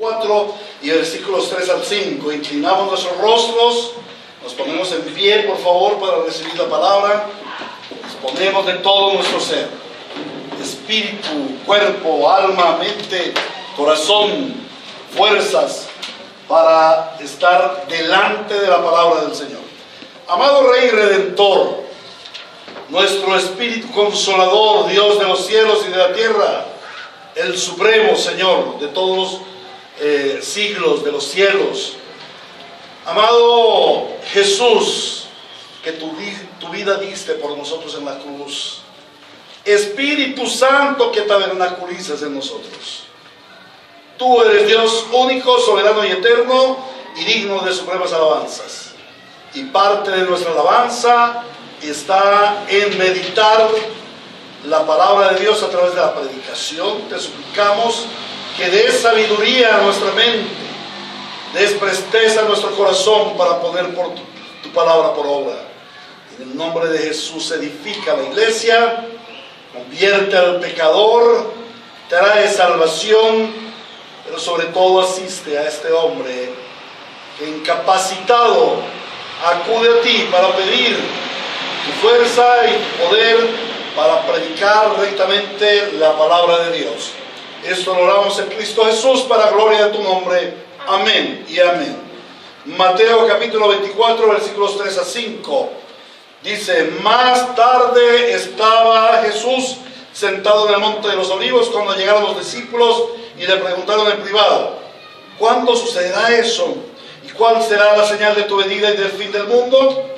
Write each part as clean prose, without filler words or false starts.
4 y versículos 3 al 5. Inclinamos nuestros rostros, nos ponemos en pie, por favor, para recibir la palabra. Nos ponemos de todo nuestro ser, espíritu, cuerpo, alma, mente, corazón, fuerzas, para estar delante de la palabra del Señor. Amado Rey Redentor, nuestro Espíritu Consolador, Dios de los cielos y de la tierra, el Supremo Señor de todos los siglos de los cielos. Amado Jesús, que tu vida diste por nosotros en la cruz. Espíritu Santo, que tabernaculizas en nosotros. Tú eres Dios único, soberano y eterno, y digno de supremas alabanzas. Y parte de nuestra alabanza está en meditar la palabra de Dios a través de la predicación. Te suplicamos que des sabiduría a nuestra mente, des presteza a nuestro corazón para poner por tu palabra por obra. En el nombre de Jesús edifica la iglesia, convierte al pecador, trae salvación, pero sobre todo asiste a este hombre que incapacitado acude a ti para pedir tu fuerza y tu poder para predicar rectamente la palabra de Dios. Esto lo oramos en Cristo Jesús para gloria de tu nombre. Amén y amén. Mateo capítulo 24 versículos 3 a 5 dice: más tarde estaba Jesús sentado en el monte de los olivos cuando llegaron los discípulos y le preguntaron en privado: ¿cuándo sucederá eso? ¿Y cuál será la señal de tu venida y del fin del mundo?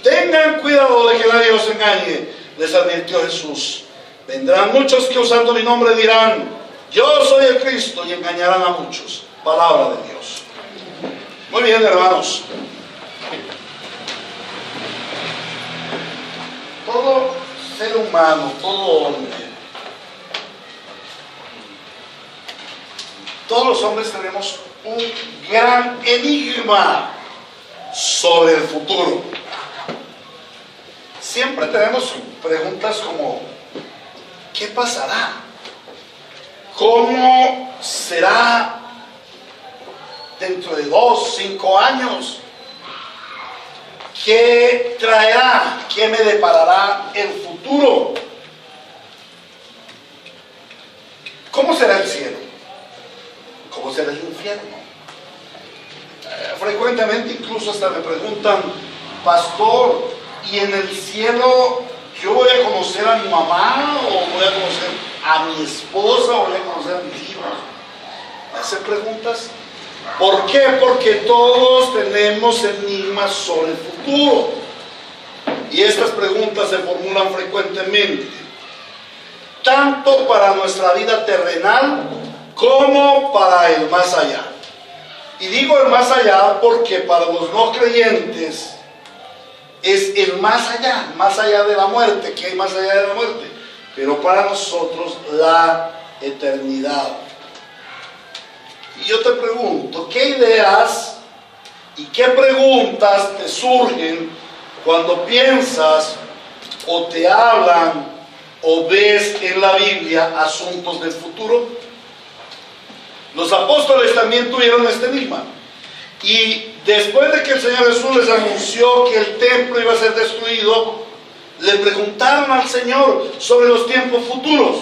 Tengan cuidado de que nadie los engañe, les advirtió Jesús. Vendrán muchos que usando mi nombre dirán: yo soy el Cristo, y engañarán a muchos. Palabra de Dios. Muy bien, hermanos. Todo ser humano, todo hombre, todos los hombres tenemos un gran enigma sobre el futuro. Siempre tenemos preguntas como: ¿qué pasará? ¿Cómo será dentro de 2, 5 años? ¿Qué traerá? ¿Qué me deparará el futuro? ¿Cómo será el cielo? ¿Cómo será el infierno? Frecuentemente incluso hasta me preguntan: pastor, ¿y en el cielo yo voy a conocer a mi mamá, o voy a conocer a mi esposa, o voy a conocer a mis hijos? ¿Me hacen preguntas? ¿Por qué? Porque todos tenemos enigmas sobre el futuro. Y estas preguntas se formulan frecuentemente, tanto para nuestra vida terrenal como para el más allá. Y digo el más allá porque para los no creyentes es el más allá de la muerte. ¿Qué hay más allá de la muerte? Pero para nosotros la eternidad. Y yo te pregunto, ¿qué ideas y qué preguntas te surgen cuando piensas o te hablan o ves en la Biblia asuntos del futuro? Los apóstoles también tuvieron este enigma. Y después de que el Señor Jesús les anunció que el templo iba a ser destruido, le preguntaron al Señor sobre los tiempos futuros.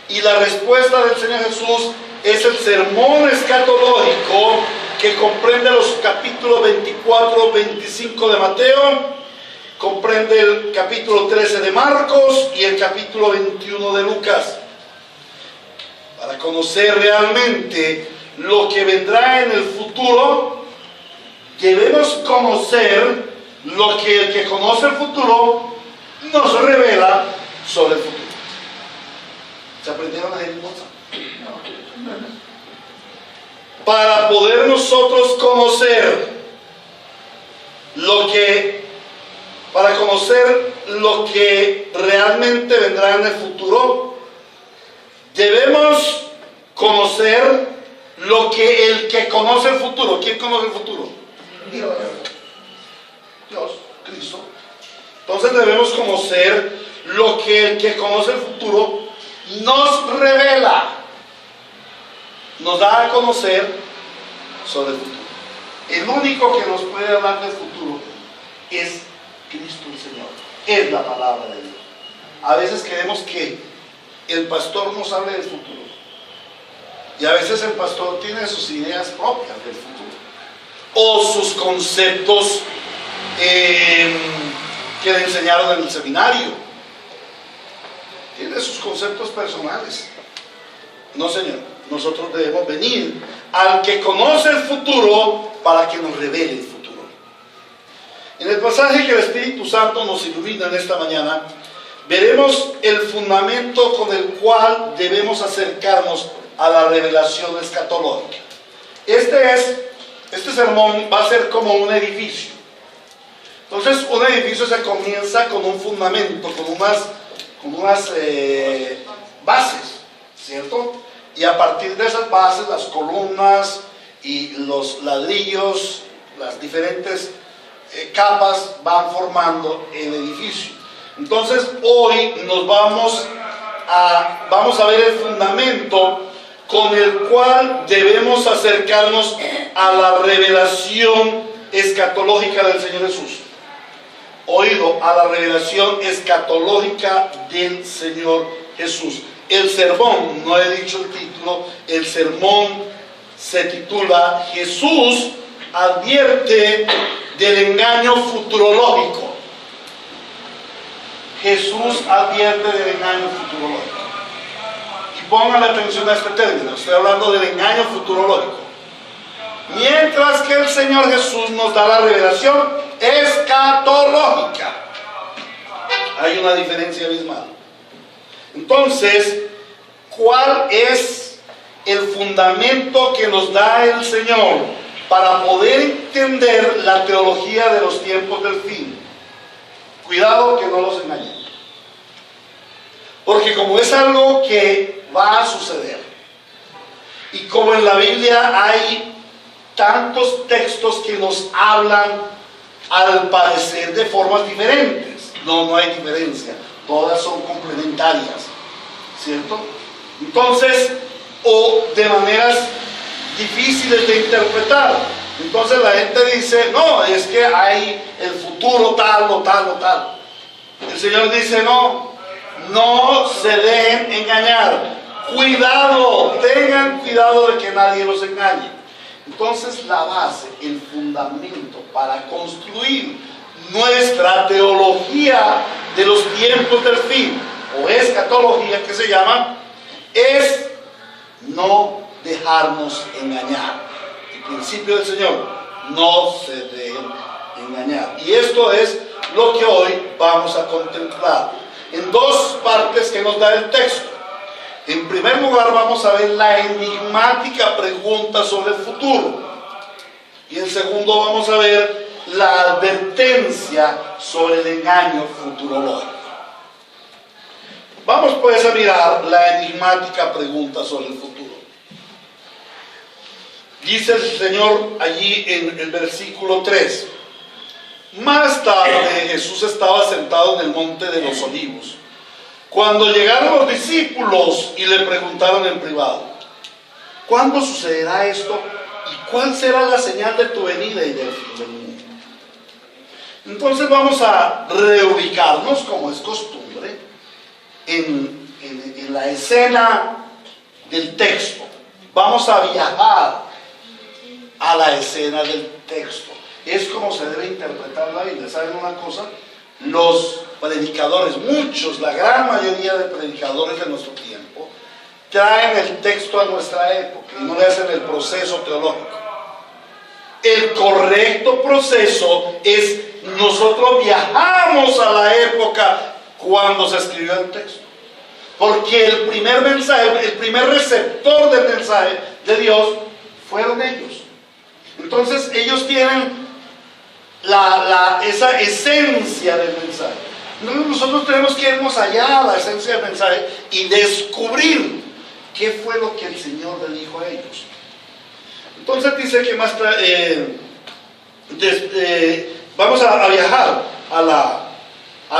Y la respuesta del Señor Jesús es el sermón escatológico, que comprende los capítulos 24, 25 de Mateo, comprende el capítulo 13 de Marcos y el capítulo 21 de Lucas. Para conocer realmente lo que vendrá en el futuro, debemos conocer lo que el que conoce el futuro nos revela sobre el futuro. ¿Se aprendieron a leer cosas? Para poder nosotros conocer lo que realmente vendrá en el futuro, debemos conocer lo que el que conoce el futuro. ¿Quién conoce el futuro? Dios, Cristo. Entonces debemos conocer lo que el que conoce el futuro nos revela. nos da a conocer sobre el futuro. El único que nos puede hablar del futuro es Cristo el Señor, es la palabra de Dios. A veces queremos que el pastor nos hable del futuro, y a veces el pastor tiene sus ideas propias del futuro, o sus conceptos que le enseñaron en el seminario. Tiene sus conceptos personales. No, Señor, nosotros debemos venir al que conoce el futuro para que nos revele el futuro. En el pasaje que el Espíritu Santo nos ilumina en esta mañana, veremos el fundamento con el cual debemos acercarnos a la revelación escatológica. Este sermón va a ser como un edificio. Entonces, un edificio se comienza con un fundamento, con unas bases, ¿cierto? Y a partir de esas bases, las columnas y los ladrillos, las diferentes capas van formando el edificio. Entonces, hoy nos vamos a ver el fundamento con el cual debemos acercarnos a la revelación escatológica del Señor Jesús. Oído, a la revelación escatológica del Señor Jesús. El sermón, no he dicho el título, el sermón se titula Jesús advierte del engaño futurológico. Jesús advierte del engaño futurológico. Y pongan atención a este término, estoy hablando del engaño futurológico. Mientras que el Señor Jesús nos da la revelación escatológica. Hay una diferencia abismal. Entonces, ¿cuál es el fundamento que nos da el Señor para poder entender la teología de los tiempos del fin? Cuidado que no los engañen. Porque como es algo que va a suceder, y como en la Biblia hay tantos textos que nos hablan al parecer de formas diferentes, no hay diferencia, todas son complementarias, ¿cierto? Entonces, o de maneras difíciles de interpretar. Entonces la gente dice, no, es que hay el futuro tal o tal o tal. El Señor dice, no se dejen engañar. Cuidado, tengan cuidado de que nadie los engañe. Entonces la base, el fundamento para construir nuestra teología de los tiempos del fin, o escatología que se llama, es no dejarnos engañar. El principio del Señor, no se dejen engañar. Y esto es lo que hoy vamos a contemplar en dos partes que nos da el texto. En primer lugar vamos a ver la enigmática pregunta sobre el futuro, y en segundo vamos a ver la advertencia sobre el engaño futurológico. Vamos pues a mirar la enigmática pregunta sobre el futuro. Dice el Señor allí en el versículo 3: más tarde Jesús estaba sentado en el monte de los Olivos, cuando llegaron los discípulos y le preguntaron en privado: ¿cuándo sucederá esto? ¿Y cuál será la señal de tu venida y del fin del mundo? Entonces vamos a reubicarnos, como es costumbre, en la escena del texto. Vamos a viajar a la escena del texto. Es como se debe interpretar la Biblia. ¿Saben una cosa? Los predicadores, muchos, la gran mayoría de predicadores de nuestro tiempo, traen el texto a nuestra época y no le hacen el proceso teológico. El correcto proceso es: nosotros viajamos a la época cuando se escribió el texto, porque el primer mensaje, el primer receptor del mensaje de Dios fueron ellos. Entonces ellos tienen esa esencia del mensaje. Nosotros tenemos que irnos allá a la esencia del mensaje y descubrir qué fue lo que el Señor le dijo a ellos. Entonces dice que más vamos a viajar a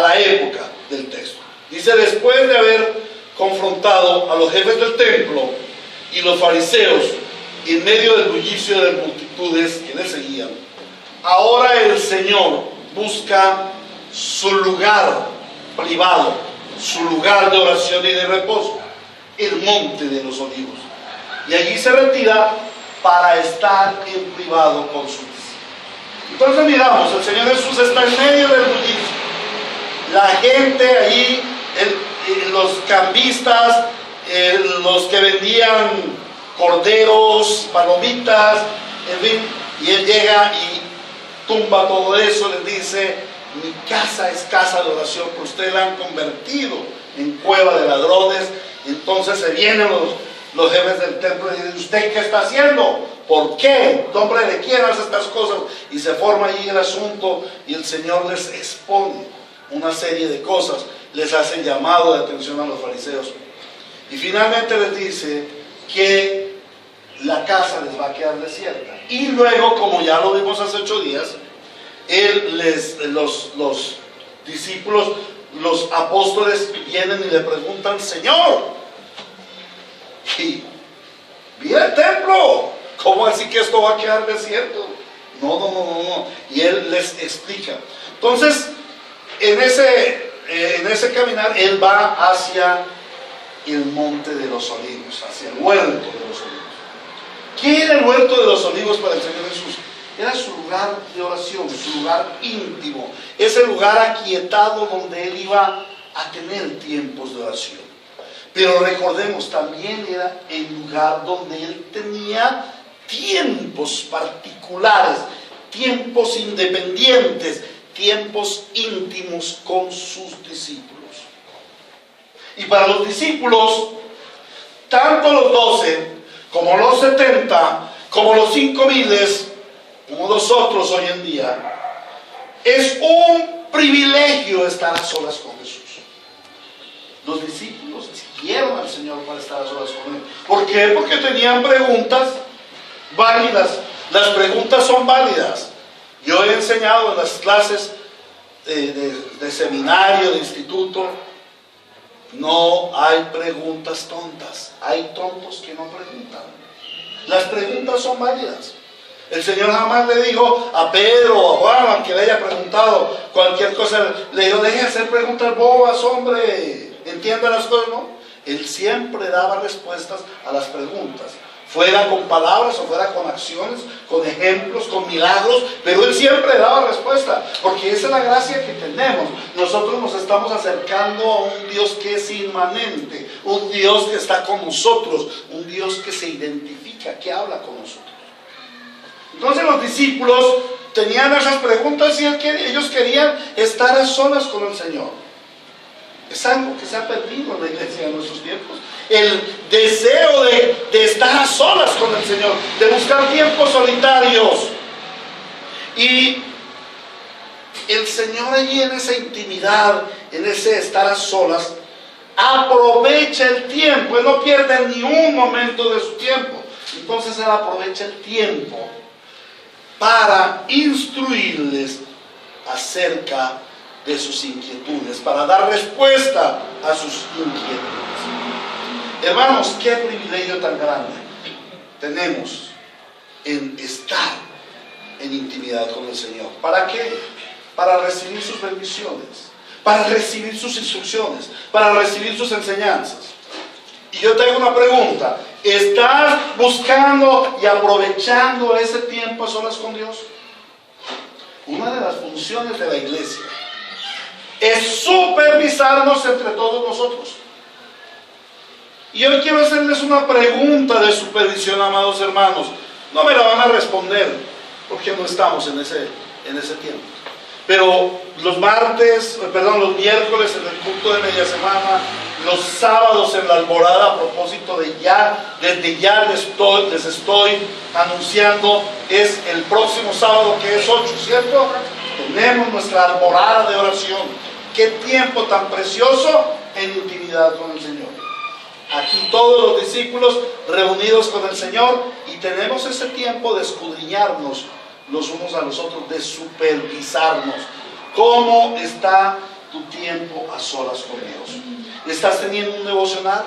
la época del texto. Dice: después de haber confrontado a los jefes del templo y los fariseos, en medio del bullicio de multitudes que le seguían, ahora el Señor busca su lugar privado, su lugar de oración y de reposo, el monte de los olivos. Y allí se retira para estar en privado con sus discípulos. Entonces miramos, el Señor Jesús está en medio del bullicio. La gente allí, los cambistas, los que vendían corderos, palomitas, en fin, y Él llega y tumba todo eso, les dice: mi casa es casa de oración, pero ustedes la han convertido en cueva de ladrones. Entonces se vienen los jefes del templo y dicen: ¿usted qué está haciendo? ¿Por qué? ¿En nombre de quién hace estas cosas? Y se forma allí el asunto y el Señor les expone una serie de cosas, les hace llamado de atención a los fariseos. Y finalmente les dice que la casa les va a quedar desierta. Y luego, como ya lo vimos hace 8 días, los discípulos, los apóstoles vienen y le preguntan: Señor, y mira el templo, ¿cómo así que esto va a quedar desierto? No. Y Él les explica. Entonces, en ese caminar, Él va hacia el monte de los olivos, hacia el huerto de los olivos. ¿Qué era el huerto de los olivos para el Señor Jesús? Era su lugar de oración, su lugar íntimo, ese lugar aquietado donde Él iba a tener tiempos de oración. Pero recordemos, también era el lugar donde Él tenía tiempos particulares, tiempos independientes, tiempos íntimos con sus discípulos. Y para los discípulos, tanto los 12, como los 70, como los 5,000, como nosotros hoy en día, es un privilegio estar a solas con Jesús. Los discípulos siguieron al Señor para estar a solas con Él. ¿Por qué? Porque tenían preguntas válidas. Las preguntas son válidas. Yo he enseñado en las clases de seminario, de instituto: no hay preguntas tontas, hay tontos que no preguntan. Las preguntas son válidas. El Señor jamás le dijo a Pedro o a Juan, aunque le haya preguntado cualquier cosa, le dijo: deje de hacer preguntas bobas, hombre, entienda las cosas, ¿no? Él siempre daba respuestas a las preguntas, fuera con palabras o fuera con acciones, con ejemplos, con milagros, pero Él siempre daba respuesta, porque esa es la gracia que tenemos. Nosotros nos estamos acercando a un Dios que es inmanente, un Dios que está con nosotros, un Dios que se identifica, que habla con nosotros. Entonces los discípulos tenían esas preguntas y ellos querían estar a solas con el Señor. Es algo que se ha perdido en la iglesia en nuestros tiempos. El deseo de estar a solas con el Señor, de buscar tiempos solitarios. Y el Señor allí en esa intimidad, en ese estar a solas, aprovecha el tiempo. Él no pierde ni un momento de su tiempo. Entonces Él aprovecha el tiempo para instruirles acerca de sus inquietudes, para dar respuesta a sus inquietudes. Hermanos, qué privilegio tan grande tenemos en estar en intimidad con el Señor. ¿Para qué? Para recibir sus bendiciones, para recibir sus instrucciones, para recibir sus enseñanzas. Y yo tengo una pregunta: ¿estás buscando y aprovechando ese tiempo a solas con Dios? Una de las funciones de la iglesia es supervisarnos entre todos nosotros. Y hoy quiero hacerles una pregunta de supervisión, amados hermanos. No me la van a responder porque no estamos en ese tiempo. Pero los miércoles en el culto de media semana, los sábados en la alborada, a propósito desde ya les estoy anunciando, es el próximo sábado, que es 8, ¿cierto? Tenemos nuestra alborada de oración. Qué tiempo tan precioso en intimidad con el Señor. Aquí todos los discípulos reunidos con el Señor, y tenemos ese tiempo de escudriñarnos los unos a los otros, de supervisarnos. ¿Cómo está tu tiempo a solas con Dios? ¿Estás teniendo un devocional?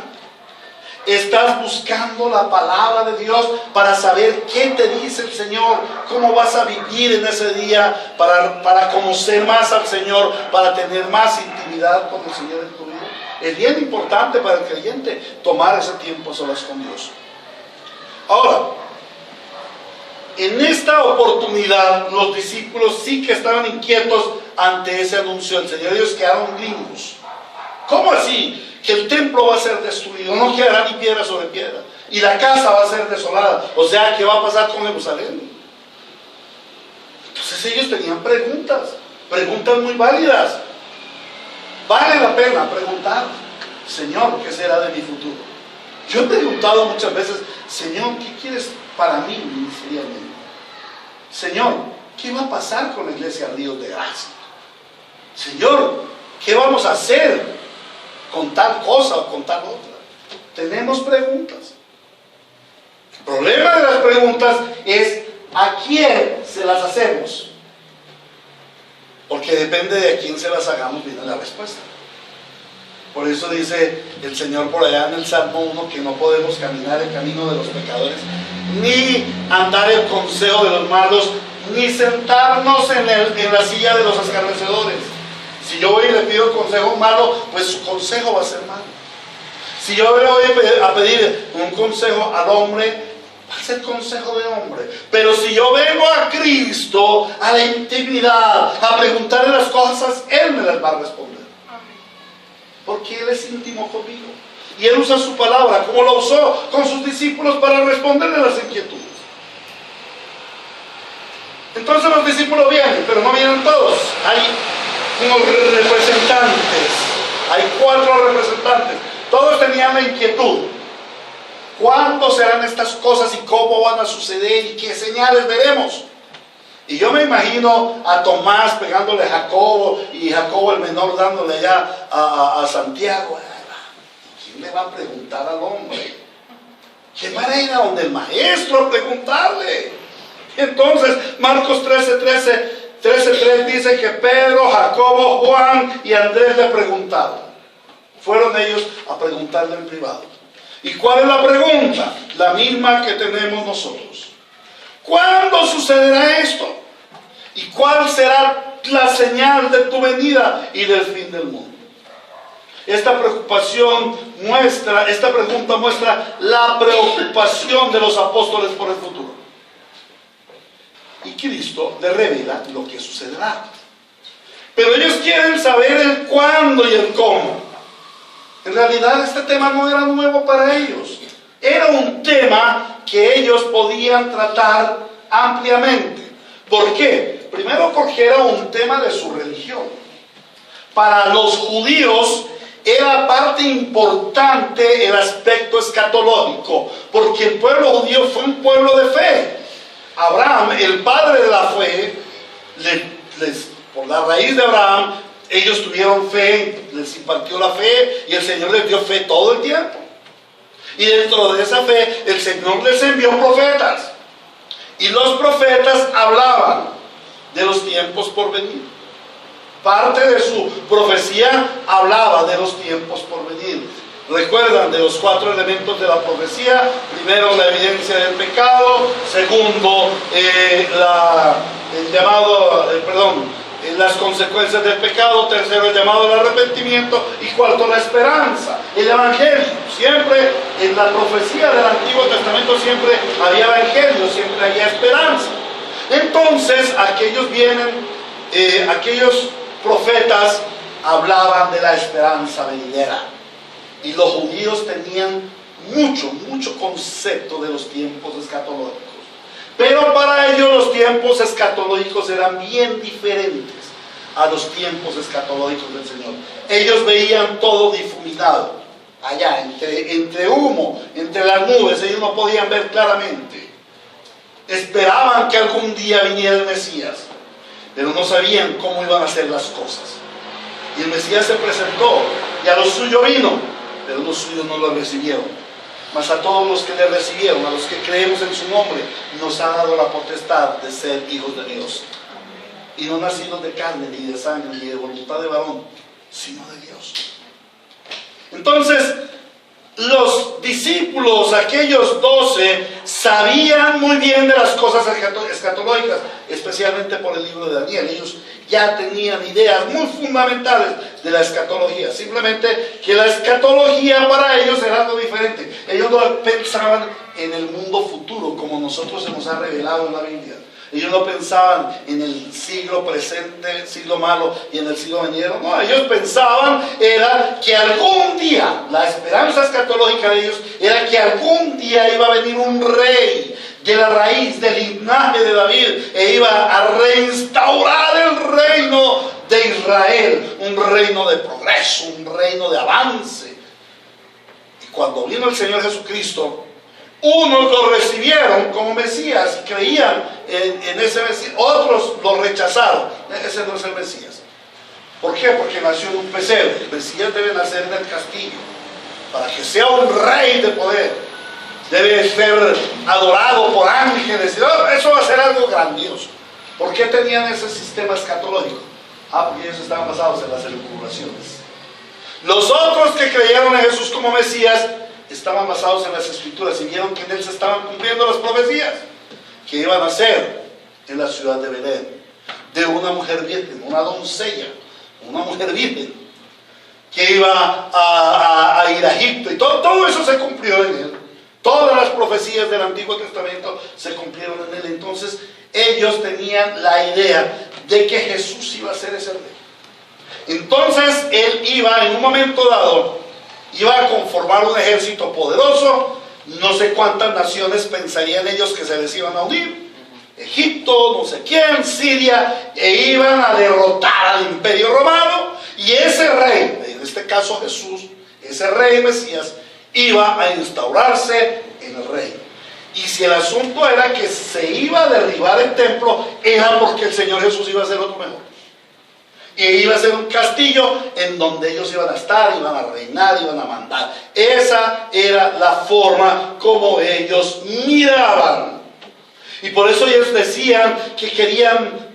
Estás buscando la palabra de Dios para saber qué te dice el Señor, cómo vas a vivir en ese día para conocer más al Señor, para tener más intimidad con el Señor en tu vida. Es bien importante para el creyente tomar ese tiempo a solas con Dios. Ahora, en esta oportunidad los discípulos sí que estaban inquietos ante ese anuncio del Señor. Ellos quedaron gringos. ¿Cómo así? Que el templo va a ser destruido, no quedará ni piedra sobre piedra, y la casa va a ser desolada. O sea, ¿qué va a pasar con Jerusalén? Entonces ellos tenían preguntas muy válidas. Vale la pena preguntar: Señor, ¿qué será de mi futuro? Yo he preguntado muchas veces: Señor, ¿qué quieres para mí ministerialmente? Señor, ¿qué va a pasar con la iglesia Ríos de Gracia? Señor, ¿qué vamos a hacer con tal cosa o con tal otra? Tenemos preguntas. El problema de las preguntas es a quién se las hacemos, porque depende de a quién se las hagamos viene la respuesta. Por eso dice el Señor por allá en el Salmo 1 que no podemos caminar el camino de los pecadores, ni andar el consejo de los malos, ni sentarnos en la silla de los escarnecedores. Si yo voy y le pido consejo malo, pues su consejo va a ser malo. Si yo le voy a pedir un consejo al hombre, va a ser consejo de hombre. Pero si yo vengo a Cristo, a la intimidad, a preguntarle las cosas, Él me las va a responder. Porque Él es íntimo conmigo. Y Él usa su palabra, como lo usó con sus discípulos para responderle las inquietudes. Entonces los discípulos vienen, pero no vienen todos. Hay unos representantes, hay 4 representantes. Todos tenían la inquietud: ¿cuándo serán estas cosas y cómo van a suceder y qué señales veremos? Y yo me imagino a Tomás pegándole a Jacobo y Jacobo el menor dándole allá a Santiago. ¿Quién le va a preguntar al hombre? ¿Quién va a ir a donde el maestro a preguntarle? Entonces Marcos 13:3 dice que Pedro, Jacobo, Juan y Andrés le preguntaron. Fueron ellos a preguntarle en privado. ¿Y cuál es la pregunta? La misma que tenemos nosotros. ¿Cuándo sucederá esto? ¿Y cuál será la señal de tu venida y del fin del mundo? Esta pregunta muestra la preocupación de los apóstoles por el futuro. Y Cristo le revela lo que sucederá. Pero ellos quieren saber el cuándo y el cómo. En realidad este tema no era nuevo para ellos. Era un tema que ellos podían tratar ampliamente. ¿Por qué? Primero porque era un tema de su religión. Para los judíos era parte importante el aspecto escatológico, porque el pueblo judío fue un pueblo de fe. Abraham, el padre de la fe, por la raíz de Abraham, ellos tuvieron fe, les impartió la fe y el Señor les dio fe todo el tiempo. Y dentro de esa fe, el Señor les envió profetas. Y los profetas hablaban de los tiempos por venir. Parte de su profecía hablaba de los tiempos por venir. Recuerdan de los 4 elementos de la profecía: primero, la evidencia del pecado; segundo, las consecuencias del pecado; tercero, el llamado al arrepentimiento; y cuarto, la esperanza, el evangelio. Siempre en la profecía del Antiguo Testamento siempre había evangelio, siempre había esperanza. Entonces aquellos profetas hablaban de la esperanza venidera. Y los judíos tenían mucho concepto de los tiempos escatológicos. Pero para ellos los tiempos escatológicos eran bien diferentes a los tiempos escatológicos del Señor. Ellos veían todo difuminado, allá, entre humo, entre las nubes. Ellos no podían ver claramente. Esperaban que algún día viniera el Mesías, pero no sabían cómo iban a ser las cosas. Y el Mesías se presentó, y a los suyos vino, pero los suyos no lo recibieron. Mas a todos los que le recibieron, a los que creemos en su nombre, nos ha dado la potestad de ser hijos de Dios. Y no nacidos de carne, ni de sangre, ni de voluntad de varón, sino de Dios. Entonces, los discípulos, aquellos 12, sabían muy bien de las cosas escatológicas, especialmente por el libro de Daniel. Ellos ya tenían ideas muy fundamentales de la escatología. Simplemente que la escatología para ellos era algo diferente. Ellos no pensaban en el mundo futuro como nosotros se nos ha revelado en la Biblia. Ellos no pensaban en el siglo presente, siglo malo y en el siglo venidero. No, ellos pensaban era que algún día, la esperanza escatológica de ellos era que algún día iba a venir un rey de la raíz del linaje de David e iba a reinstaurar el reino de Israel, un reino de progreso, un reino de avance. Y cuando vino el Señor Jesucristo, unos lo recibieron como Mesías y creían en ese Mesías, otros lo rechazaron. Ese no es el Mesías. ¿Por qué? Porque nació en un pesebre. El Mesías debe nacer en el castillo para que sea un rey de poder. Debe ser adorado por ángeles. Eso va a ser algo grandioso. ¿Por qué tenían ese sistema escatológico? Porque ellos estaban basados en las elucubraciones. Los otros que creyeron en Jesús como Mesías estaban basados en las Escrituras y vieron que en él se estaban cumpliendo las profecías que iban a ser en la ciudad de Belén, de una mujer virgen, una doncella, una mujer virgen que iba a ir a Egipto, y todo eso se cumplió en él. Todas las profecías del Antiguo Testamento se cumplieron en él. Entonces ellos tenían la idea de que Jesús iba a ser ese rey. Entonces él iba en un momento dado, iba a conformar un ejército poderoso. No sé cuántas naciones pensarían ellos que se les iban a unir. Egipto, no sé quién, Siria, e iban a derrotar al Imperio Romano. Y ese rey, en este caso Jesús, ese rey Mesías, iba a instaurarse en el reino. Y si el asunto era que se iba a derribar el templo, era porque el Señor Jesús iba a hacer otro mejor. Y iba a ser un castillo en donde ellos iban a estar, iban a reinar, iban a mandar. Esa era la forma como ellos miraban. Y por eso ellos decían que querían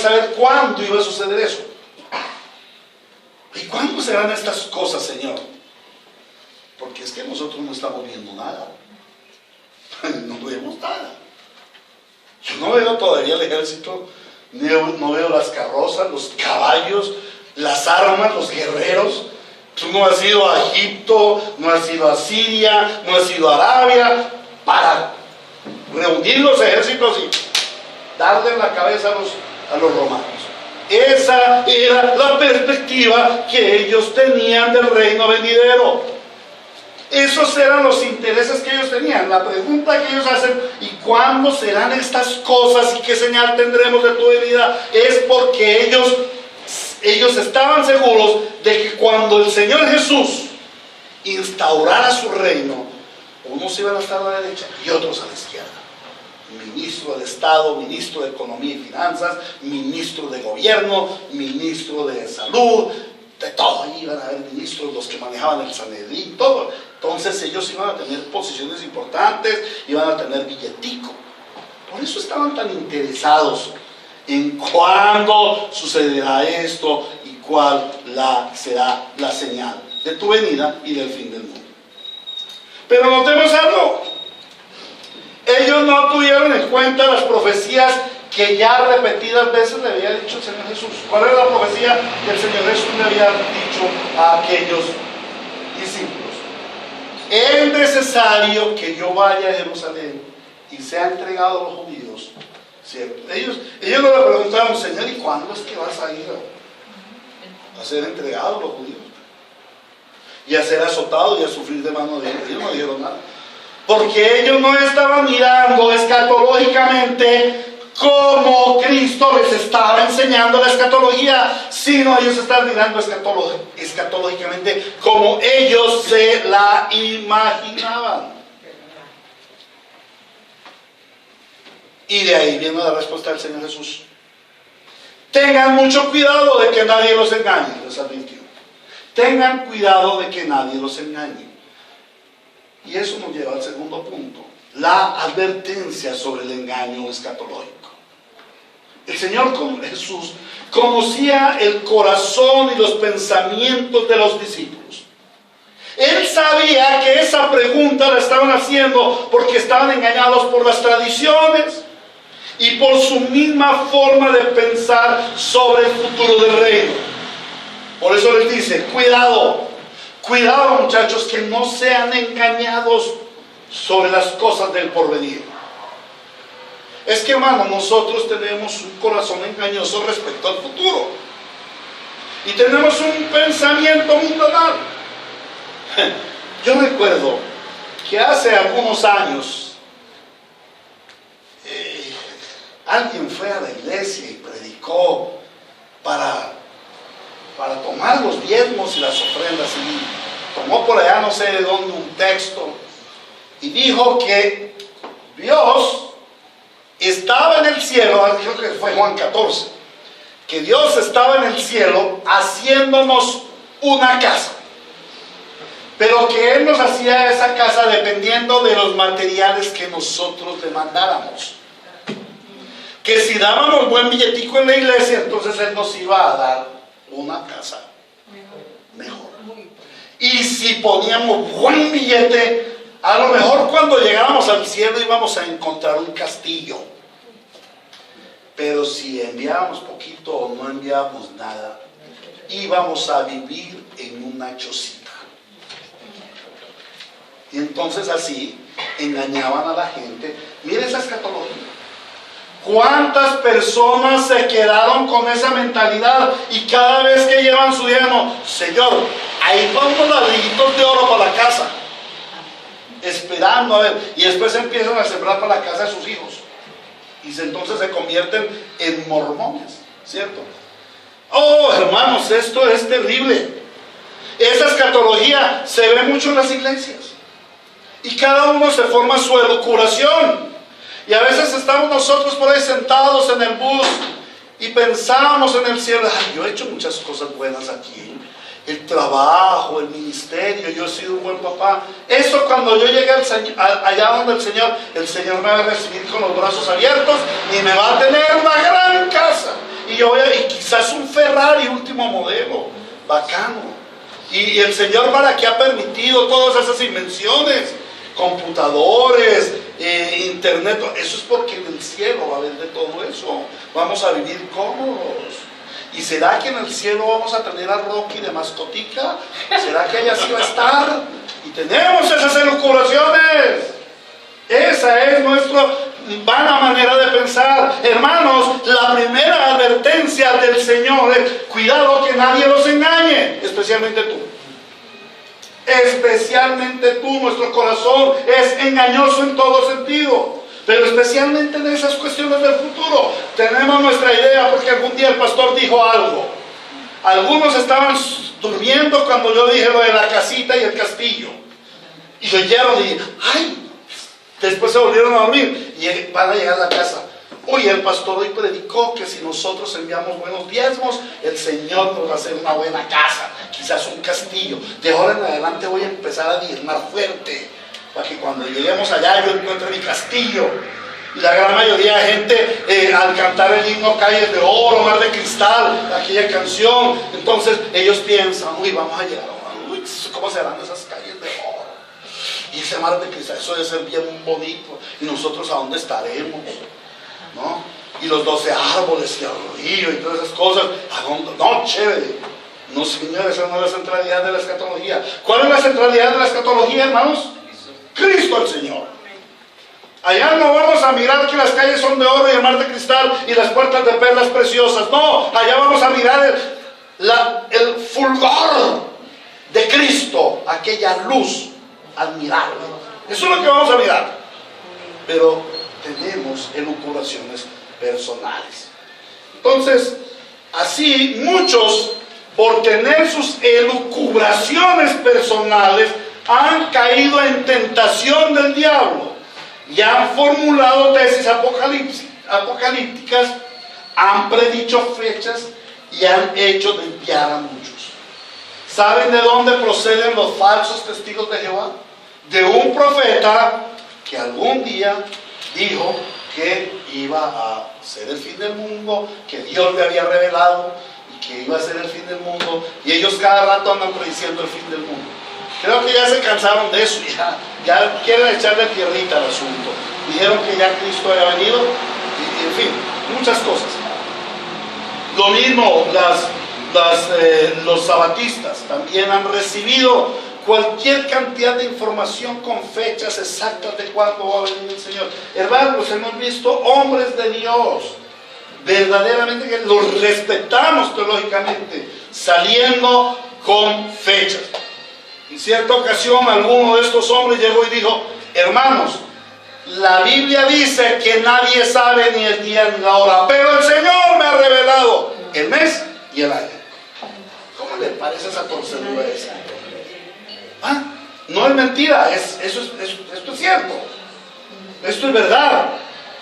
saber cuándo iba a suceder eso. ¿Y cuándo serán estas cosas, Señor? Porque es que nosotros no estamos viendo nada. No vemos nada. Yo no veo todavía el ejército. No veo las carrozas, los caballos, las armas, los guerreros. Tú no has ido a Egipto, no has ido a Siria, no has ido a Arabia para reunir los ejércitos y darle en la cabeza a los romanos. Esa era la perspectiva que ellos tenían del reino venidero. Esos eran los intereses que ellos tenían. La pregunta que ellos hacen: ¿y cuándo serán estas cosas y qué señal tendremos de tu venida? Es porque ellos estaban seguros de que cuando el Señor Jesús instaurara su reino, unos iban a estar a la derecha y otros a la izquierda. Ministro de Estado, ministro de Economía y Finanzas, ministro de Gobierno, ministro de Salud, de todo. Ahí iban a haber ministros, los que manejaban el Sanedrín, todo. Entonces ellos iban a tener posiciones importantes, iban a tener billetico. Por eso estaban tan interesados en cuándo sucederá esto y cuál será la señal de tu venida y del fin del mundo. Pero notemos algo: ellos no tuvieron en cuenta las profecías que ya repetidas veces le había dicho el Señor Jesús. ¿Cuál era la profecía que el Señor Jesús le había dicho a aquellos discípulos? Es necesario que yo vaya a Jerusalén y sea entregado a los judíos, ¿cierto? Ellos no le preguntaron: Señor, ¿y cuándo es que vas a ir a ser entregado a los judíos? Y a ser azotado y a sufrir de mano de ellos. Ellos no dijeron nada. Porque ellos no estaban mirando escatológicamente como Cristo les estaba enseñando la escatología, sino ellos estaban mirando escatológicamente como ellos se la imaginaban. Y de ahí viene la respuesta del Señor Jesús: tengan mucho cuidado de que nadie los engañe, les advirtió. Tengan cuidado de que nadie los engañe. Y eso nos lleva al segundo punto: la advertencia sobre el engaño escatológico. El Señor Jesús conocía el corazón y los pensamientos de los discípulos. Él sabía que esa pregunta la estaban haciendo porque estaban engañados por las tradiciones y por su misma forma de pensar sobre el futuro del reino. Por eso les dice, cuidado, cuidado muchachos, que no sean engañados sobre las cosas del porvenir. Es que, hermano, nosotros tenemos un corazón engañoso respecto al futuro. Y tenemos un pensamiento mundanal. Yo recuerdo que hace algunos años alguien fue a la iglesia y predicó para tomar los diezmos y las ofrendas, y tomó por allá no sé de dónde un texto y dijo que Dios estaba en el cielo, creo que fue Juan 14, que Dios estaba en el cielo haciéndonos una casa, pero que Él nos hacía esa casa dependiendo de los materiales que nosotros le mandáramos. Que si dábamos buen billetico en la iglesia, entonces Él nos iba a dar una casa mejor. Y si poníamos buen billete, a lo mejor cuando llegáramos al cielo íbamos a encontrar un castillo. Pero si enviábamos poquito o no enviábamos nada, íbamos a vivir en una chocita. Y entonces así engañaban a la gente. Mire esa escatología. ¿Cuántas personas se quedaron con esa mentalidad? Y cada vez que llevan su diezmo, Señor, ahí van unos ladrillitos de oro para la casa, esperando a ver, y después empiezan a sembrar para la casa de sus hijos, y entonces se convierten en mormones, ¿cierto? Oh, hermanos, esto es terrible. Esa escatología se ve mucho en las iglesias, y cada uno se forma su elucubración. Y a veces estamos nosotros por ahí sentados en el bus y pensamos en el cielo. Ay, yo he hecho muchas cosas buenas aquí. El trabajo, el ministerio, yo he sido un buen papá. Eso cuando yo llegue allá donde el Señor me va a recibir con los brazos abiertos y me va a tener una gran casa. Y yo y quizás un Ferrari último modelo, bacano. Y el Señor, ¿para qué ha permitido todas esas invenciones? Computadores, internet, eso es porque en el cielo va a haber de todo eso. Vamos a vivir cómodos. ¿Y será que en el cielo vamos a tener a Rocky de mascotica? ¿Será que ella sí va a estar? Y tenemos esas elucubraciones. Esa es nuestra vana manera de pensar. Hermanos, la primera advertencia del Señor es: cuidado que nadie los engañe, especialmente tú. Especialmente tú, nuestro corazón es engañoso en todo sentido, pero especialmente en esas cuestiones del futuro. Tenemos nuestra idea porque algún día el pastor dijo algo. Algunos estaban durmiendo cuando yo dije lo de la casita y el castillo, y oyeron y ay, después se volvieron a dormir y van a llegar a la casa. Oye, el pastor hoy predicó que si nosotros enviamos buenos diezmos, el Señor nos va a hacer una buena casa, quizás un castillo. De ahora en adelante voy a empezar a diezmar fuerte, para que cuando lleguemos allá yo encuentre mi castillo. Y la gran mayoría de gente, al cantar el himno Calles de Oro, Mar de Cristal, aquella canción, entonces ellos piensan, uy, vamos a llegar a uy, ¿cómo serán esas calles de oro? Y ese mar de cristal, eso debe ser bien bonito. ¿Y nosotros a dónde estaremos? ¿No? Y los 12 árboles y el río y todas esas cosas. ¿A dónde? No, chévere. No, señor, esa no es la centralidad de la escatología. ¿Cuál es la centralidad de la escatología, hermanos? Cristo el Señor. Allá no vamos a mirar que las calles son de oro y el mar de cristal y las puertas de perlas preciosas. No, allá vamos a mirar el fulgor de Cristo, aquella luz admirable. Eso es lo que vamos a mirar. Pero tenemos elucubraciones personales. Entonces, así muchos, por tener sus elucubraciones personales, han caído en tentación del diablo y han formulado tesis apocalípticas, han predicho fechas y han hecho desviar a muchos. ¿Saben de dónde proceden los falsos testigos de Jehová? De un profeta que algún día dijo que iba a ser el fin del mundo, que Dios le había revelado y que iba a ser el fin del mundo, y ellos cada rato andan prediciendo el fin del mundo. Creo que ya se cansaron de eso, ya quieren echarle tierrita al asunto. Dijeron que ya Cristo había venido, y en fin, muchas cosas. Lo mismo, los sabatistas también han recibido cualquier cantidad de información con fechas exactas de cuándo va a venir el Señor. Hermanos, hemos visto hombres de Dios, verdaderamente que los respetamos teológicamente, saliendo con fechas. En cierta ocasión, alguno de estos hombres llegó y dijo: hermanos, la Biblia dice que nadie sabe ni el día ni la hora, pero el Señor me ha revelado el mes y el año. ¿Cómo le parece esa torcedura esa? ¿Ah? No es mentira, esto es cierto. Esto es verdad.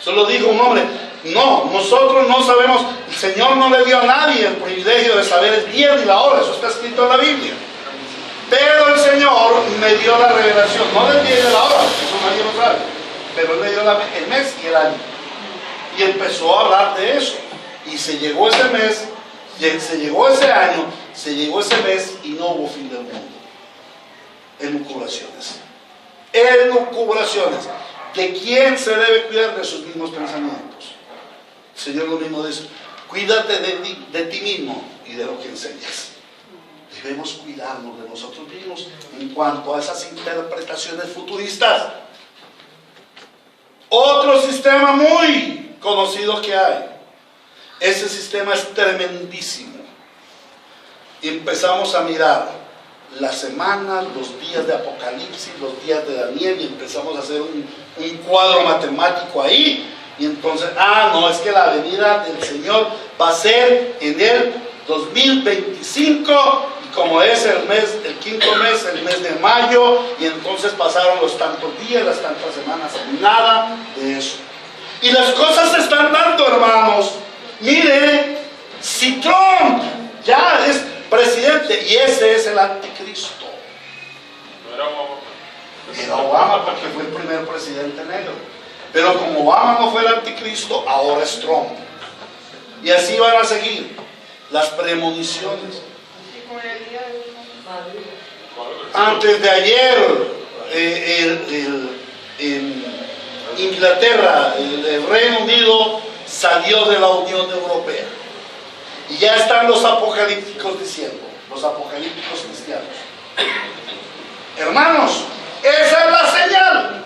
Solo dijo un hombre: no, nosotros no sabemos, el Señor no le dio a nadie el privilegio de saber el día ni la hora, eso está escrito en la Biblia. Pero el Señor me dio la revelación, no del día y de la hora, eso nadie lo sabe, pero Él me dio el mes y el año. Y empezó a hablar de eso. Y se llegó ese mes, se llegó ese año, se llegó ese mes y no hubo fin del mundo. Elucubraciones. Elucubraciones. ¿De quién se debe cuidar? De sus mismos pensamientos. El Señor lo mismo dice: cuídate de ti mismo y de lo que enseñas. Debemos cuidarnos de nosotros mismos en cuanto a esas interpretaciones futuristas. Otro sistema muy conocido que hay. Ese sistema es tremendísimo. Y empezamos a mirar las semanas, los días de Apocalipsis, los días de Daniel, y empezamos a hacer un cuadro matemático ahí. Y entonces, no, es que la venida del Señor va a ser en el 2025, y como es el quinto mes, el mes de mayo, y entonces pasaron los tantos días, las tantas semanas, nada de eso. Y las cosas se están dando, hermanos. Mire, si Trump ya es presidente, y ese es el anticristo. Era Obama porque fue el primer presidente negro. Pero como Obama no fue el anticristo, ahora es Trump. Y así van a seguir las premoniciones. Antes de ayer, Inglaterra, el Reino Unido, salió de la Unión Europea. Y ya están los apocalípticos diciendo, los apocalípticos cristianos: hermanos, esa es la señal.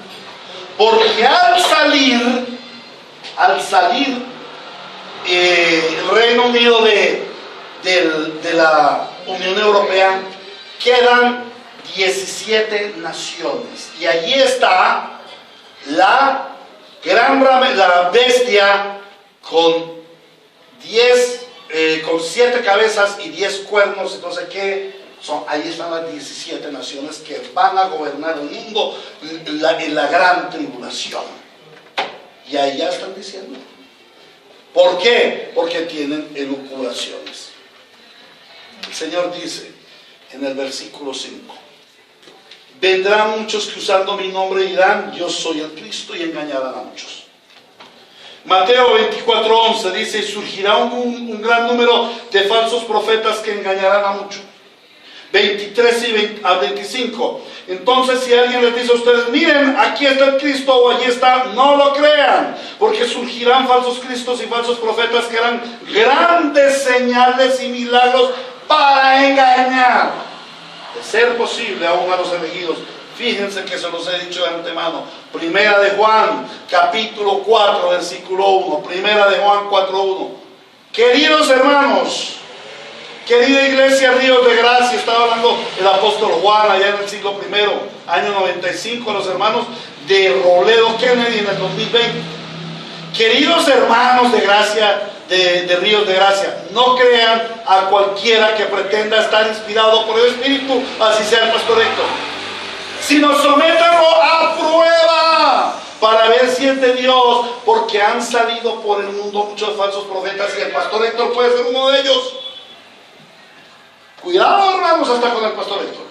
Porque al salir el Reino Unido de la Unión Europea, quedan 17 naciones. Y allí está la bestia con 7 cabezas y 10 cuernos. Entonces, ¿qué son? Ahí están las 17 naciones que van a gobernar el mundo en la gran tribulación. Y ahí ya están diciendo. ¿Por qué? Porque tienen elucubraciones. El Señor dice en el versículo 5: vendrán muchos que usando mi nombre dirán: yo soy el Cristo, y engañarán a muchos. Mateo 24:11 dice: y surgirá un gran número de falsos profetas que engañarán a muchos. 23 al 25. Entonces, si alguien les dice a ustedes: miren, aquí está el Cristo, o allí está, no lo crean, porque surgirán falsos cristos y falsos profetas que harán grandes señales y milagros para engañar, de ser posible, aún a los elegidos. Fíjense que se los he dicho de antemano. Primera de Juan, capítulo 4, versículo 1. Primera de Juan 4:1. Queridos hermanos, querida iglesia Ríos de Gracia, estaba hablando el apóstol Juan allá en el siglo I, año 95, a los hermanos de Robledo Kennedy en el 2020. Queridos hermanos de Gracia, de Ríos de Gracia, no crean a cualquiera que pretenda estar inspirado por el Espíritu, así sea el pastor Héctor, sino sométanlo a prueba para ver si es de Dios, porque han salido por el mundo muchos falsos profetas y el pastor Héctor puede ser uno de ellos. Cuidado, hermanos, hasta con el pastor Héctor.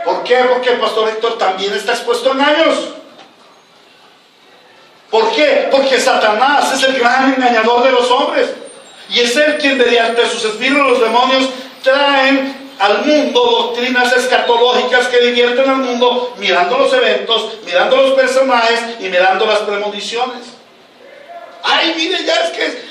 ¿Por qué? Porque el pastor Héctor también está expuesto a engaños. ¿Por qué? Porque Satanás es el gran engañador de los hombres, y es él quien mediante sus espíritus, los demonios, traen al mundo doctrinas escatológicas que divierten al mundo mirando los eventos, mirando los personajes y mirando las premoniciones. Ay, mire, ya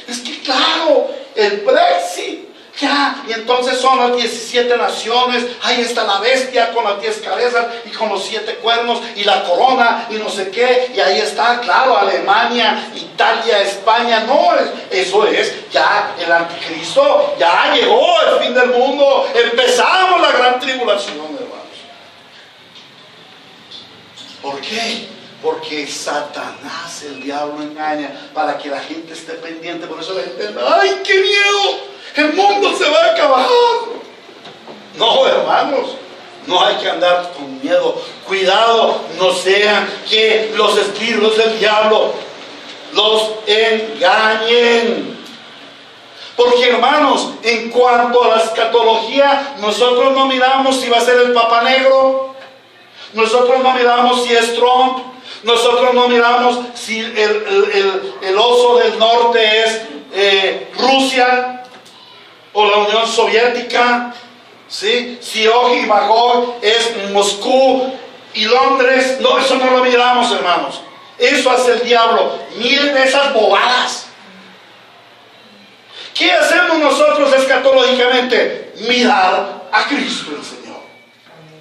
es que claro, el Brexit, ya, y entonces son las 17 naciones, ahí está la bestia con las 10 cabezas y con los 7 cuernos y la corona y no sé qué, y ahí está, claro, Alemania, Italia, España. No, eso es ya el anticristo, ya llegó el fin del mundo, empezamos la gran tribulación, hermanos. ¿Por qué? Porque Satanás, el diablo, engaña para que la gente esté pendiente. Por eso la gente dice, ¡ay, qué miedo! El mundo se va a acabar. No, hermanos, no hay que andar con miedo. Cuidado, no sean que los espíritus del diablo los engañen. Porque, hermanos, en cuanto a la escatología, nosotros no miramos si va a ser el Papa Negro, nosotros no miramos si es Trump, nosotros no miramos si el oso del norte es Rusia o la Unión Soviética, ¿sí? Si Oj y Magog es Moscú y Londres. No, eso no lo miramos, hermanos. Eso hace el diablo. Miren esas bobadas. ¿Qué hacemos nosotros escatológicamente? Mirar a Cristo el Señor.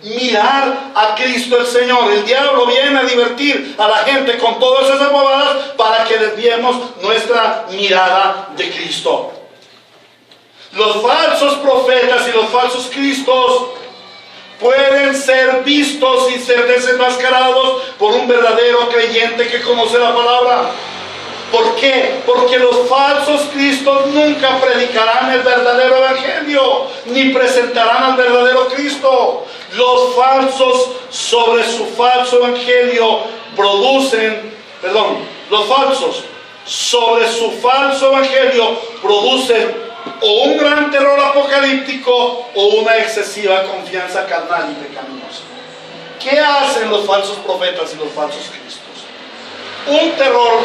Mirar a Cristo el Señor. El diablo viene a divertir a la gente con todas esas bobadas para que desviemos nuestra mirada de Cristo. Los falsos profetas y los falsos cristos pueden ser vistos y ser desenmascarados por un verdadero creyente que conoce la palabra. ¿Por qué? Porque los falsos cristos nunca predicarán el verdadero evangelio, ni presentarán al verdadero Cristo. Los falsos sobre su falso evangelio los falsos sobre su falso evangelio producen o un gran terror apocalíptico o una excesiva confianza carnal y pecaminosa. ¿Qué hacen los falsos profetas y los falsos cristos? Un terror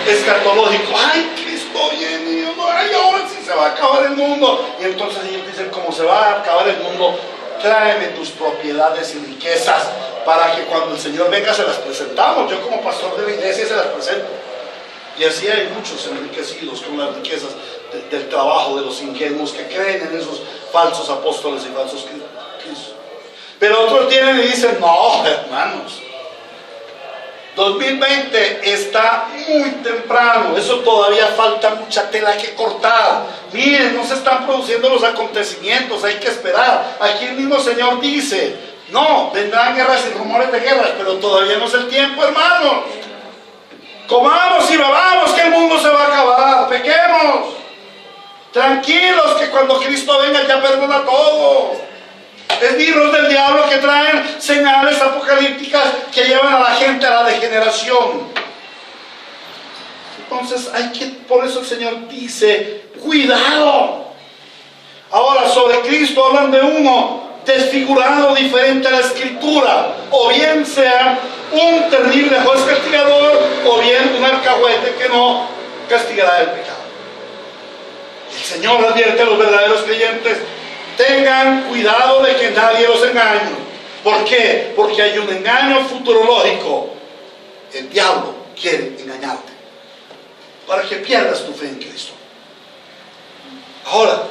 escatológico. ¡Ay, Cristo viene! ¡Ay, ahora sí se va a acabar el mundo! Y entonces ellos dicen, como se va a acabar el mundo, tráeme tus propiedades y riquezas para que cuando el Señor venga se las presentamos. Yo como pastor de la iglesia se las presento. Y así hay muchos enriquecidos con las riquezas del trabajo de los ingenuos que creen en esos falsos apóstoles y falsos cristos. Pero otros tienen y dicen, no, hermanos, 2020 está muy temprano, eso todavía falta mucha tela que cortar. Miren, no se están produciendo los acontecimientos, hay que esperar. Aquí el mismo Señor dice, no, vendrán guerras y rumores de guerras, pero todavía no es el tiempo, hermanos. Comamos y bebamos que el mundo se va a acabar, pequemos. Tranquilos que cuando Cristo venga ya perdona todo. Es virus del diablo que traen señales apocalípticas que llevan a la gente a la degeneración. Entonces por eso el Señor dice, cuidado. Ahora sobre Cristo hablan de uno desfigurado diferente a la Escritura, o bien sea un terrible juez castigador, o bien un alcahuete que no castigará el pecado. El Señor advierte a los verdaderos creyentes, tengan cuidado de que nadie los engañe. ¿Por qué? Porque hay un engaño futurológico. El diablo quiere engañarte para que pierdas tu fe en Cristo. Ahora,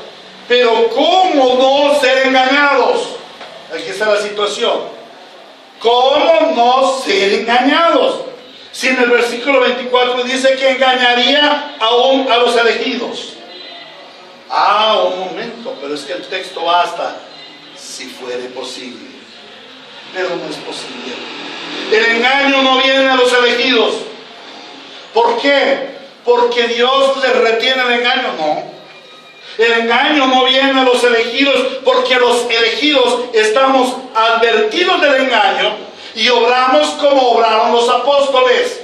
pero ¿cómo no ser engañados? Aquí está la situación. ¿Cómo no ser engañados? Si en el versículo 24 dice que engañaría aún a los elegidos. Un momento, pero es que el texto va hasta si fuere posible. Pero no es posible. El engaño no viene a los elegidos. ¿Por qué? Porque Dios les retiene el engaño. No. El engaño no viene a los elegidos porque los elegidos estamos advertidos del engaño y obramos como obraron los apóstoles.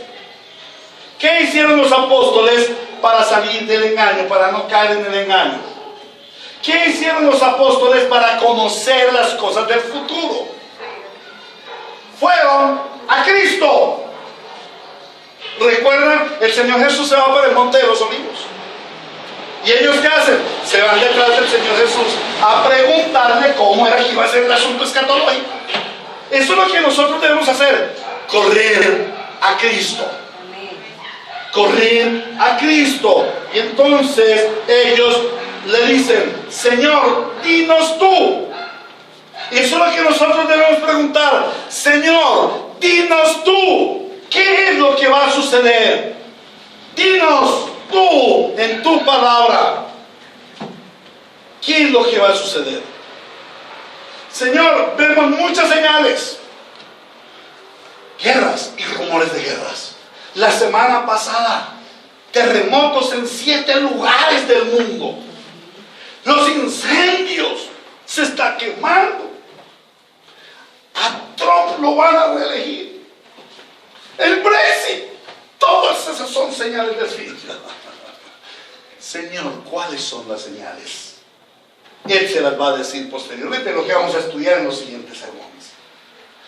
¿Qué hicieron los apóstoles para salir del engaño, para no caer en el engaño? ¿Qué hicieron los apóstoles para conocer las cosas del futuro? Fueron a Cristo. ¿Recuerdan? El Señor Jesús se va por el monte de los olivos. ¿Y ellos qué hacen? se van detrás del Señor Jesús a preguntarle cómo era que iba a ser el asunto escatológico. Eso es lo que nosotros debemos hacer: correr a Cristo. Correr a Cristo. Y entonces ellos le dicen: Señor, dinos tú. Y eso es lo que nosotros debemos preguntar: Señor, dinos tú, ¿qué es lo que va a suceder? Dinos tú en tu palabra, ¿qué es lo que va a suceder? Señor, vemos muchas señales, guerras y rumores de guerras. La semana pasada, terremotos en 7 lugares del mundo. Los incendios se está quemando. A Trump lo van a reelegir. El Brexit. Todas esas son señales del fin. Señor, ¿cuáles son las señales? Él se las va a decir posteriormente, lo que vamos a estudiar en los siguientes sermones.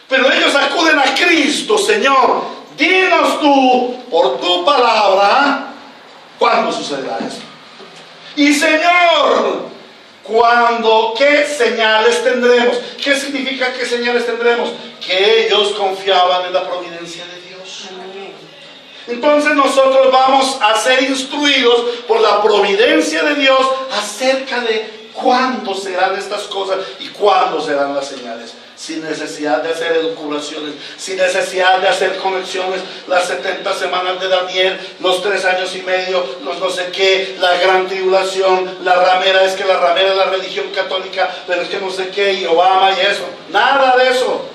Pero ellos acuden a Cristo: Señor, dinos tú por tu palabra cuándo sucederá esto. Y Señor, ¿cuándo? ¿Qué señales tendremos? ¿Qué significa qué señales tendremos? Que ellos confiaban en la providencia de Dios. Entonces nosotros vamos a ser instruidos por la providencia de Dios acerca de cuándo serán estas cosas y cuándo serán las señales, sin necesidad de hacer elucubraciones, sin necesidad de hacer conexiones. Las 70 semanas de Daniel, los 3 años y medio, los no sé qué, la gran tribulación, la ramera, es que la ramera es la religión católica, pero es que no sé qué, y Obama y eso. Nada de eso.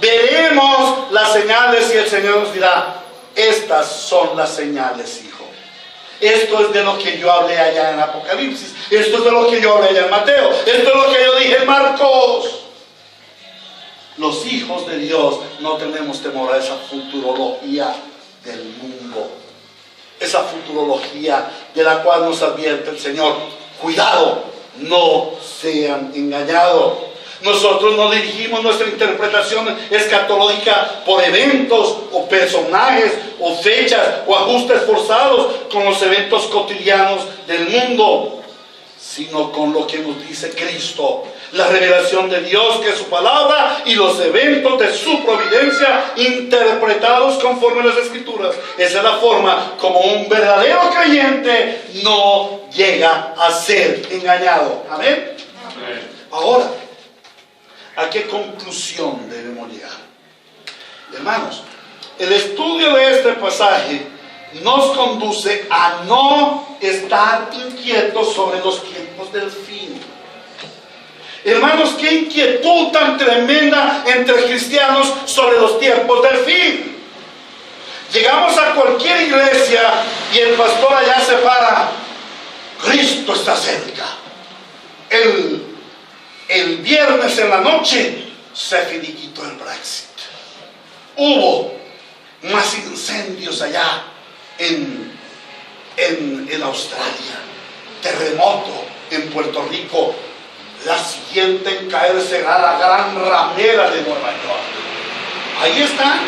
Veremos las señales y el Señor nos dirá: estas son las señales, hijo. Esto es de lo que yo hablé allá en Apocalipsis. Esto es de lo que yo hablé allá en Mateo. Esto es lo que yo dije en Marcos. Los hijos de Dios no tenemos temor a esa futurología del mundo. Esa futurología de la cual nos advierte el Señor: cuidado, no sean engañados. Nosotros no dirigimos nuestra interpretación escatológica por eventos o personajes o fechas o ajustes forzados con los eventos cotidianos del mundo, sino con lo que nos dice Cristo, la revelación de Dios, que es su palabra, y los eventos de su providencia interpretados conforme a las Escrituras. Esa es la forma como un verdadero creyente no llega a ser engañado. Amén. Ahora, ¿a qué conclusión debemos llegar? Hermanos, el estudio de este pasaje nos conduce a no estar inquietos sobre los tiempos del fin. Hermanos, qué inquietud tan tremenda entre cristianos sobre los tiempos del fin. Llegamos a cualquier iglesia y el pastor allá se para: Cristo está cerca. El viernes en la noche se finiquitó el Brexit. Hubo más incendios allá en Australia, terremoto en Puerto Rico, la siguiente en caer será la gran ramera de Nueva York. Ahí están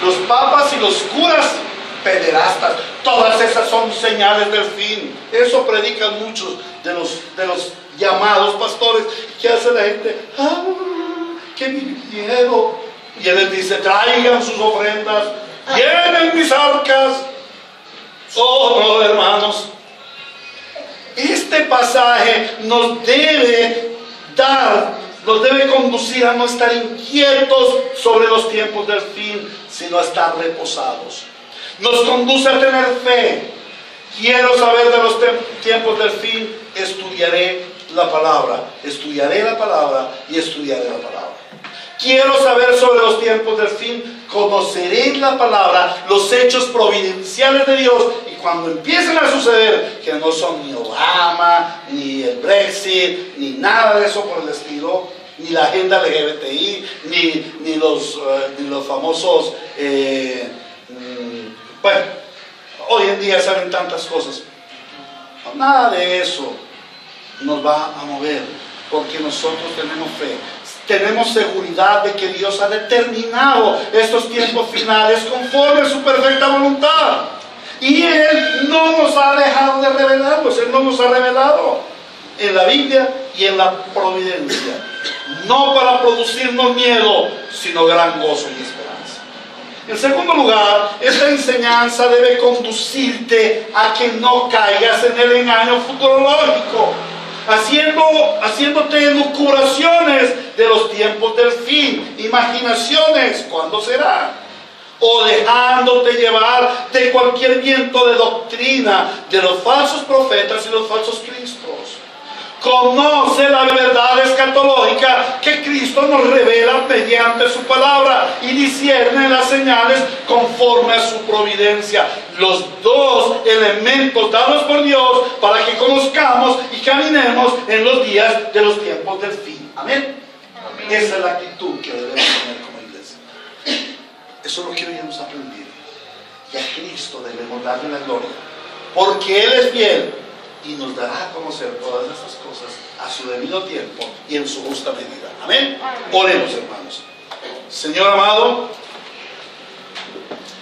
los papas y los curas pederastas. Todas esas son señales del fin. Eso predican muchos de los llamados pastores. ¿Qué hace la gente? ¡Ah, qué miedo! Y él les dice: traigan sus ofrendas, llenen mis arcas. Oh, no, hermanos, este pasaje nos debe conducir a no estar inquietos sobre los tiempos del fin, sino a estar reposados. Nos conduce a tener fe. Quiero saber de los tiempos del fin, estudiaré la palabra y estudiaré la palabra. Quiero saber sobre los tiempos del fin, conoceré la palabra, los hechos providenciales de Dios, y cuando empiecen a suceder, que no son ni Obama, ni el Brexit, ni nada de eso por el estilo, ni la agenda LGBTI, ni los famosos, bueno, hoy en día salen tantas cosas. Nada de eso nos va a mover, porque nosotros tenemos fe. Tenemos seguridad de que Dios ha determinado estos tiempos finales conforme a su perfecta voluntad. Y Él no nos ha dejado de revelarlos. Él no nos ha revelado en la Biblia y en la providencia. No para producirnos miedo, sino gran gozo y esperanza. En segundo lugar, esta enseñanza debe conducirte a que no caigas en el engaño futurológico, haciéndote elucubraciones de los tiempos del fin, imaginaciones, ¿cuándo será? O dejándote llevar de cualquier viento de doctrina de los falsos profetas y los falsos cristos. Conoce la verdad escatológica que Cristo nos revela mediante su palabra y discierne las señales conforme a su providencia. Los dos elementos dados por Dios para que conozcamos y caminemos en los días de los tiempos del fin. Amén. Esa es la actitud que debemos tener como iglesia. Eso es lo que hoy hemos aprendido. Y a Cristo debemos darle la gloria, porque Él es fiel y nos dará a conocer todas estas cosas a su debido tiempo y en su justa medida. Amén. Oremos, hermanos. Señor amado,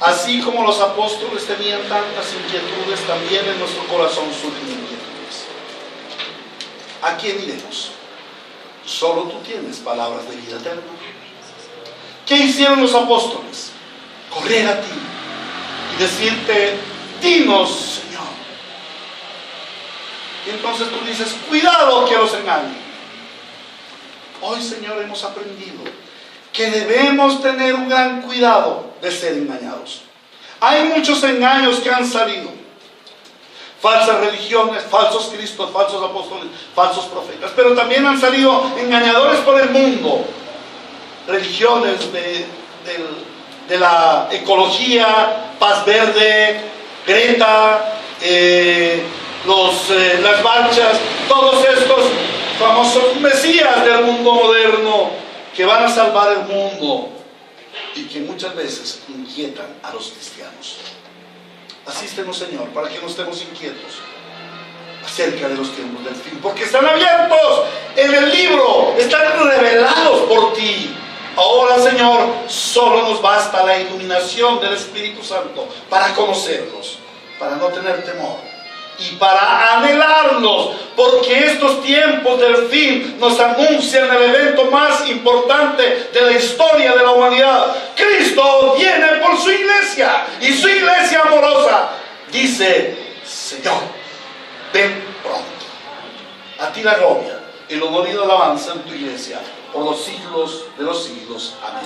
así como los apóstoles tenían tantas inquietudes, también en nuestro corazón surgen inquietudes. ¿A quién iremos? Solo tú tienes palabras de vida eterna. ¿Qué hicieron los apóstoles? Correr a ti y decirte: dinos, Señor. Y entonces tú dices: cuidado que los engañen. Hoy, Señor, hemos aprendido que debemos tener un gran cuidado de ser engañados. Hay muchos engaños que han salido. Falsas religiones, falsos cristos, falsos apóstoles, falsos profetas. Pero también han salido engañadores por el mundo. Religiones de la ecología, Paz Verde, Greta, las marchas, todos estos famosos mesías del mundo moderno que van a salvar el mundo y que muchas veces inquietan a los cristianos. Asístenos, Señor, para que no estemos inquietos acerca de los tiempos del fin, porque están abiertos en el libro, están revelados por ti. Ahora, Señor, solo nos basta la iluminación del Espíritu Santo para conocerlos, para no tener temor y para anhelarlos, porque estos tiempos del fin nos anuncian el evento más importante de la historia de la humanidad. Cristo viene por su iglesia, y su iglesia amorosa dice: Señor, ven pronto. A ti la gloria, el honor y la alabanza en tu iglesia por los siglos de los siglos. Amén.